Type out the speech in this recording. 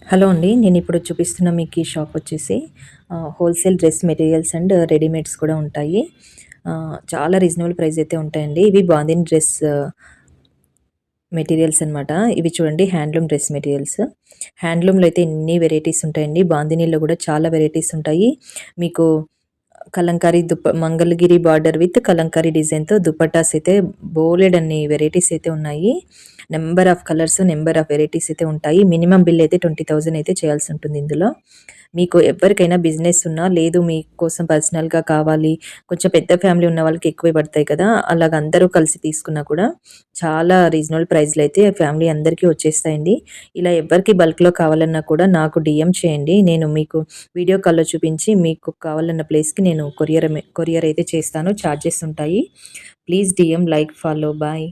Hello అండి. నేనిప్పుడు చూపిస్తున్న మీకు ఈ షాప్ వచ్చేసి wholesale dress materials and readymades కూడా ఉంటాయి. చాలా రీజనబుల్ ప్రైస్ అయితే ఉంటాయండి. ఇవి బాందిని డ్రెస్ మెటీరియల్స్ అనమాట. ఇవి చూడండి హ్యాండ్లూమ్ డ్రెస్ మెటీరియల్స్. హ్యాండ్లూమ్‌లో అయితే ఎన్ని వెరైటీస్ ఉంటాయండి. బాందినీలో కూడా చాలా వెరైటీస్ ఉంటాయి. మీకు కలంకారీ మంగళగిరి బార్డర్ విత్ కలంకారీ డిజైన్‌తో దుపట్టాస్ అయితే బోలెడన్ని వెరైటీస్ అయితే ఉన్నాయి. Number of colours, number of varieties అయితే ఉంటాయి. మినిమమ్ బిల్ అయితే 20,000 అయితే చేయాల్సి ఉంటుంది ఇందులో. మీకు ఎవ్వరికైనా బిజినెస్ ఉన్నా, లేదు మీకోసం పర్సనల్‌గా కావాలి, కొంచెం పెద్ద ఫ్యామిలీ ఉన్న వాళ్ళకి ఎక్కువే పడతాయి కదా! అలాగ అందరూ కలిసి తీసుకున్నా కూడా చాలా రీజనబుల్ ప్రైస్‌లో అయితే ఫ్యామిలీ అందరికీ వచ్చేస్తాయండి. ఇలా ఎవ్వరికి బల్క్‌లో కావాలన్నా కూడా నాకు డీఎం చేయండి. నేను మీకు వీడియో కాల్‌లో చూపించి మీకు కావాలన్న ప్లేస్‌కి నేను కొరియర్ అయితే చేస్తాను. చార్జెస్ ఉంటాయి. Please DM, like, follow. Bye.